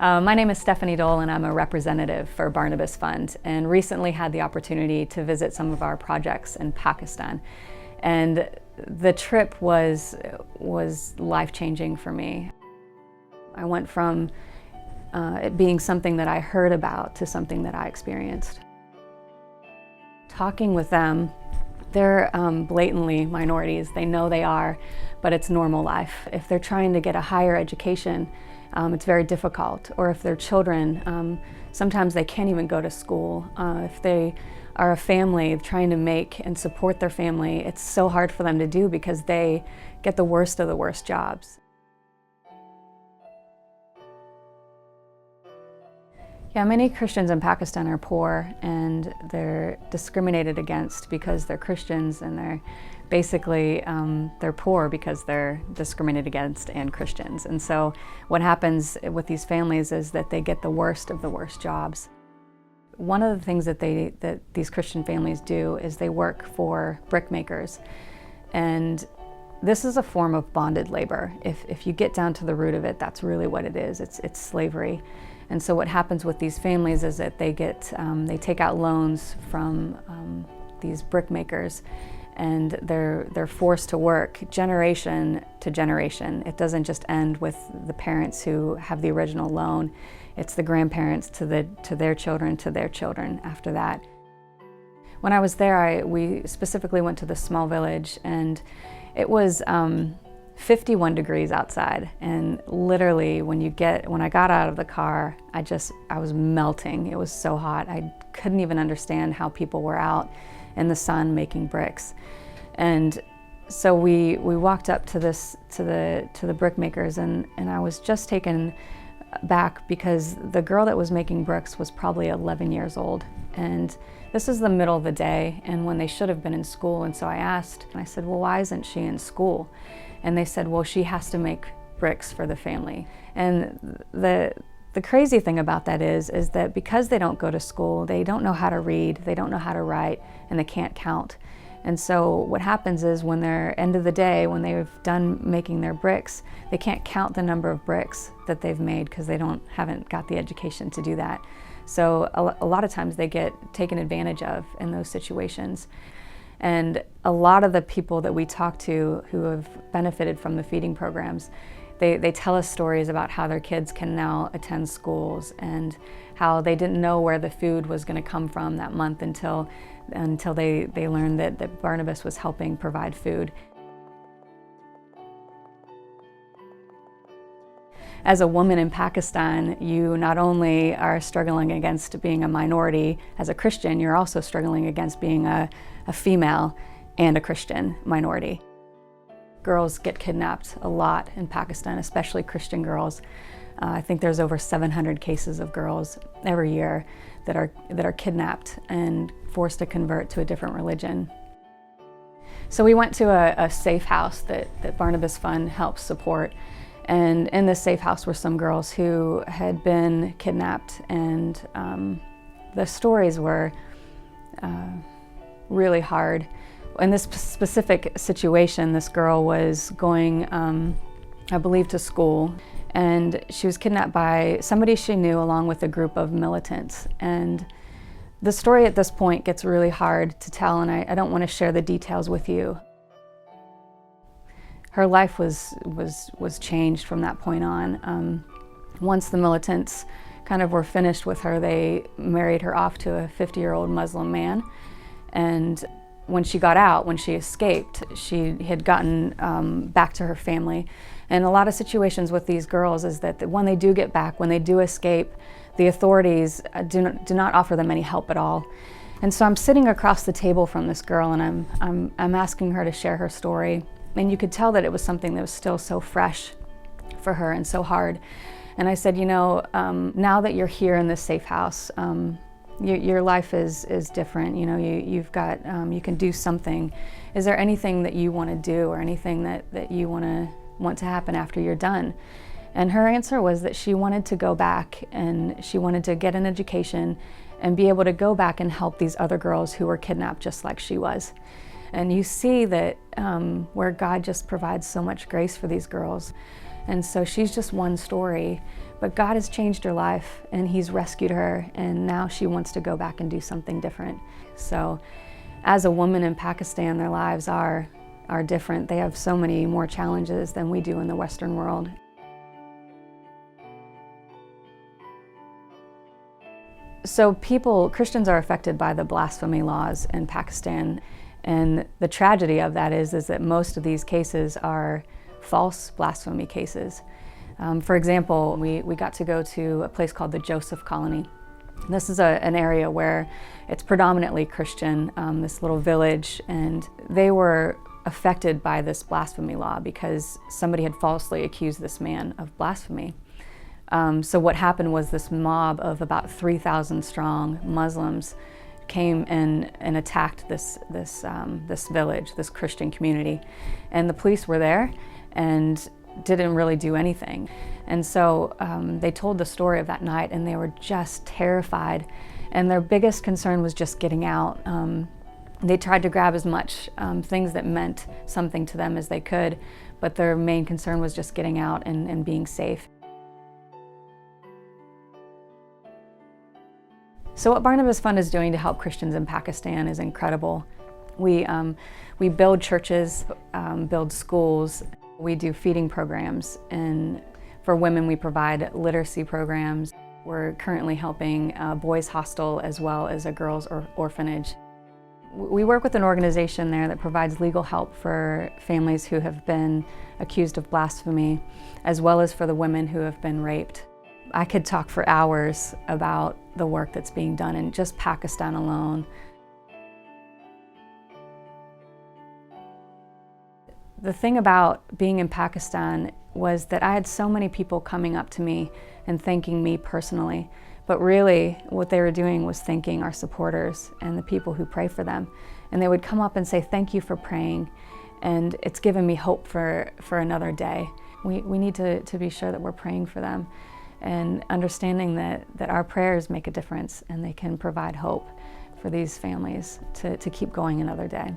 My name is Stephanie Dole and I'm a representative for Barnabas Fund, and recently had the opportunity to visit some of our projects in Pakistan. And the trip was life-changing for me. I went from it being something that I heard about to something that I experienced. Talking with them, they're blatantly minorities. They know they are, but it's normal life. If they're trying to get a higher education, it's very difficult. Or if they're children, sometimes they can't even go to school. If they are a family trying to make and support their family, it's so hard for them to do because they get the worst of the worst jobs. Yeah, many Christians in Pakistan are poor and they're discriminated against because they're Christians, and they're basically they're poor because they're discriminated against and Christians. And so what happens with these families is that they get the worst of the worst jobs. One of the things that these Christian families do is they work for brick makers. And this is a form of bonded labor. If you get down to the root of it, that's really what it is. It's slavery. And so what happens with these families is that they take out loans from these brick makers, and they're forced to work generation to generation. It doesn't just end with the parents who have the original loan. It's the grandparents to their children after that. When I was there, we specifically went to this small village, and it was 51 degrees outside, and literally when I got out of the car, I was melting. It was so hot. I couldn't even understand how people were out in the sun making bricks. And so we walked up to the brick makers, and I was just taken back because the girl that was making bricks was probably 11 years old. And this is the middle of the day, and when they should have been in school. And so I asked, and I said, well, why isn't she in school? And they said, well, she has to make bricks for the family. And the crazy thing about that is that because they don't go to school, they don't know how to read, they don't know how to write, and they can't count. And so what happens is when they're end of the day, when they've done making their bricks, they can't count the number of bricks that they've made because they haven't got the education to do that. So a lot of times they get taken advantage of in those situations. And a lot of the people that we talk to who have benefited from the feeding programs, they tell us stories about how their kids can now attend schools, and how they didn't know where the food was going to come from that month until they learned that Barnabas was helping provide food. As a woman in Pakistan, you not only are struggling against being a minority as a Christian, you're also struggling against being a female and a Christian minority. Girls get kidnapped a lot in Pakistan, especially Christian girls. I think there's over 700 cases of girls every year that are kidnapped and forced to convert to a different religion. So we went to a safe house that Barnabas Fund helps support. And in this safe house were some girls who had been kidnapped, and the stories were really hard. In this specific situation, this girl was going, I believe, to school, and she was kidnapped by somebody she knew along with a group of militants. And the story at this point gets really hard to tell, and I don't want to share the details with you. Her life was changed from that point on. Once the militants kind of were finished with her, they married her off to a 50-year-old Muslim man. And when she got out, when she escaped, she had gotten back to her family. And a lot of situations with these girls is that when they do get back, when they do escape, the authorities do not offer them any help at all. And so I'm sitting across the table from this girl, and I'm asking her to share her story. And you could tell that it was something that was still so fresh for her and so hard. And I said, you know, now that you're here in this safe house, your life is different. You know, you've got, you can do something. Is there anything that you want to do, or anything that you want to happen after you're done? And her answer was that she wanted to go back, and she wanted to get an education and be able to go back and help these other girls who were kidnapped just like she was. And you see that where God just provides so much grace for these girls. And so she's just one story, but God has changed her life and He's rescued her, and now she wants to go back and do something different. So as a woman in Pakistan, their lives are different. They have so many more challenges than we do in the Western world. So Christians are affected by the blasphemy laws in Pakistan, and the tragedy of that is that most of these cases are false blasphemy cases. For example, we got to go to a place called the Joseph Colony. This is an area where it's predominantly Christian, this little village, and they were affected by this blasphemy law because somebody had falsely accused this man of blasphemy. So what happened was this mob of about 3,000 strong Muslims came and attacked this village, this Christian community. And the police were there and didn't really do anything. And so they told the story of that night, and they were just terrified. And their biggest concern was just getting out. They tried to grab as much things that meant something to them as they could, but their main concern was just getting out and being safe. So what Barnabas Fund is doing to help Christians in Pakistan is incredible. We build churches, build schools. We do feeding programs, and for women we provide literacy programs. We're currently helping a boys' hostel as well as a girls' orphanage. We work with an organization there that provides legal help for families who have been accused of blasphemy, as well as for the women who have been raped. I could talk for hours about the work that's being done in just Pakistan alone. The thing about being in Pakistan was that I had so many people coming up to me and thanking me personally, but really what they were doing was thanking our supporters and the people who pray for them. And they would come up and say, "Thank you for praying," and it's given me hope for another day. We need to be sure that we're praying for them and understanding that our prayers make a difference and they can provide hope for these families to keep going another day.